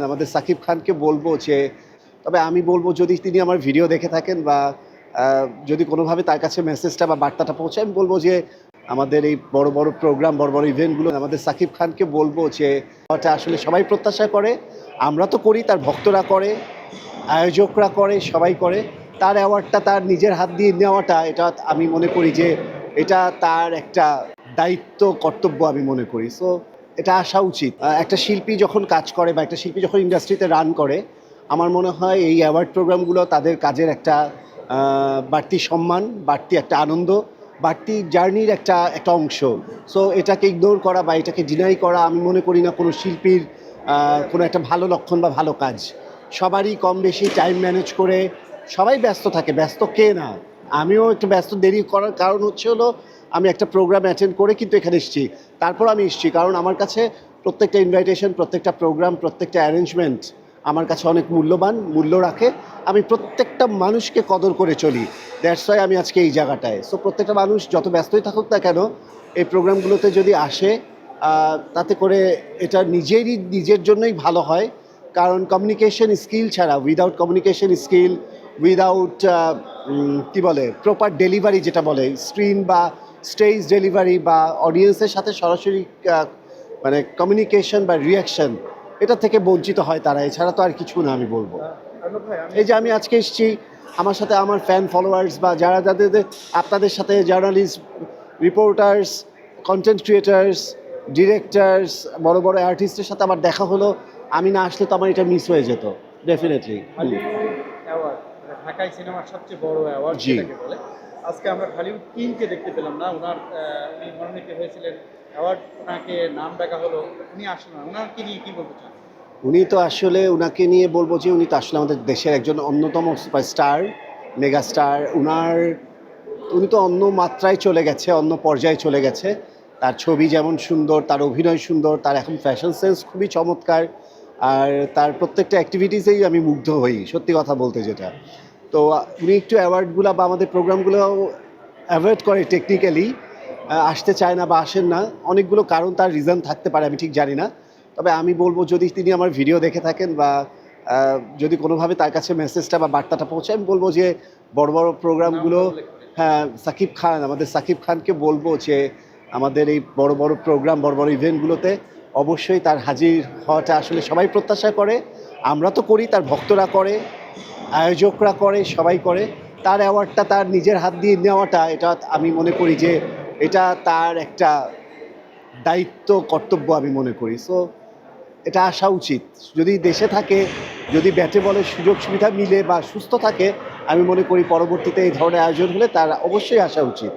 আমাদের সাকিব খানকে বলবো যে, তবে আমি বলবো যদি তিনি আমার ভিডিও দেখে থাকেন বা যদি কোনোভাবে তার কাছে মেসেজটা বা বার্তাটা পৌঁছায়, আমি বলবো যে আমাদের এই বড় বড় প্রোগ্রাম, বড় বড় ইভেন্টগুলো আমাদের সাকিব খানকে বলবো যে ওটা আসলে সবাই প্রত্যাশা করে, আমরা তো করি, তার ভক্তরা করে, আয়োজকরা করে, সবাই করে। তার অ্যাওয়ার্ডটা তার নিজের হাত দিয়ে নেওয়াটা, এটা আমি মনে করি যে এটা তার একটা দায়িত্ব, কর্তব্য আমি মনে করি। সো এটা আসা উচিত। একটা শিল্পী যখন কাজ করে বা একটা শিল্পী যখন ইন্ডাস্ট্রিতে রান করে, আমার মনে হয় এই অ্যাওয়ার্ড প্রোগ্রামগুলো তাদের কাজের একটা বাড়তি সম্মান, বাড়তি একটা আনন্দ, বাড়তি জার্নির একটা একটা অংশ। সো এটাকে ইগনোর করা বা এটাকে ডিনাই করা আমি মনে করি না কোনো শিল্পীর কোনো একটা ভালো লক্ষণ বা ভালো কাজ। সবারই কম বেশি টাইম ম্যানেজ করে সবাই ব্যস্ত থাকে, ব্যস্ত কে না? আমিও একটু ব্যস্ত, দেরি করার কারণ হচ্ছে হলো আমি একটা প্রোগ্রাম অ্যাটেন্ড করে কিন্তু এখানে এসেছি। তারপর আমি এসেছি কারণ আমার কাছে প্রত্যেকটা ইনভাইটেশন, প্রত্যেকটা প্রোগ্রাম, প্রত্যেকটা অ্যারেঞ্জমেন্ট আমার কাছে অনেক মূল্যবান, মূল্য রাখে। আমি প্রত্যেকটা মানুষকে কদর করে চলি। দ্যাটস ওয়াই আমি আজকে এই জায়গাটায়। সো প্রত্যেকটা মানুষ যত ব্যস্তই থাকুক না কেন, এই প্রোগ্রামগুলোতে যদি আসে, তাতে করে এটা নিজের জন্যই ভালো হয়। কারণ কমিউনিকেশন স্কিল ছাড়া, উইদাউট কমিউনিকেশন স্কিল, উইদাউট কী বলে প্রপার ডেলিভারি, যেটা বলে স্ক্রিন বা স্টেজ ডেলিভারি বা অডিয়েন্সের সাথে সরাসরি মানে কমিউনিকেশন বা রিয়াকশন, এটা থেকে বঞ্চিত হয় তারা। এছাড়া তো আর কিছু না আমি বলবো। এই যে আমি আজকে এসেছি, আমার সাথে আমার ফ্যান ফলোয়ার্স বা যাদের আপনাদের সাথে journalist, reporters, content creators, directors, বড় বড় আর্টিস্টের সাথে আমার দেখা হলো। আমি না আসলে তো আমার এটা মিস হয়ে যেত ডেফিনেটলি। ঢাকাই সিনেমার সবচেয়ে বড় অ্যাওয়ার্ড যেটাকে বলে, আজকে আমরা হলিউড কিংকে দেখতে পেলাম না। উনি মনোনীত হয়েছিলেন, অ্যাওয়ার্ড ওনাকে নাম ডাকা হলো, উনি আসলেন না। ওনাকে নিয়ে কী বলতে চান? উনি তো আসলে, ওনাকে নিয়ে বলবো যে উনি তো আসলে আমাদের দেশের একজন অন্যতম সুপারস্টার, মেগাস্টার। উনি তো অন্য মাত্রায় চলে গেছে, অন্য পর্যায়ে চলে গেছে। তার ছবি যেমন সুন্দর, তার অভিনয় সুন্দর, তার এখন ফ্যাশন সেন্স খুবই চমৎকার। আর তার প্রত্যেকটা অ্যাক্টিভিটিসেই আমি মুগ্ধ হই, সত্যি কথা বলতে যেটা। তো উনি একটু অ্যাওয়ার্ডগুলো বা আমাদের প্রোগ্রামগুলো অ্যাভয়েড করে টেকনিক্যালি, আসতে চায় না বা আসেন না। অনেকগুলো কারণ, তার রিজন থাকতে পারে, আমি ঠিক জানি না। তবে আমি বলবো যদি তিনি আমার ভিডিও দেখে থাকেন বা যদি কোনোভাবে তার কাছে মেসেজটা বা বার্তাটা পৌঁছায়, আমি বলবো যে বড় বড় প্রোগ্রামগুলো, হ্যাঁ, আমাদের সাকিব খানকে বলবো যে আমাদের এই বড় বড় প্রোগ্রাম, বড় বড় ইভেন্টগুলোতে অবশ্যই তার হাজির হওয়াটা আসলে সবাই প্রত্যাশা করে, আমরা তো করি, তার ভক্তরা করে, আয়োজকরা করে, সবাই করে। তার অ্যাওয়ার্ডটা তার নিজের হাত দিয়ে নেওয়াটা, এটা আমি মনে করি যে এটা তার একটা দায়িত্ব, কর্তব্য আমি মনে করি। সো এটা আসা উচিত। যদি দেশে থাকে, যদি ব্যাটে বলের সুযোগ সুবিধা মিলে বা সুস্থ থাকে, আমি মনে করি পরবর্তীতে এই ধরনের আয়োজন হলে তার অবশ্যই আসা উচিত।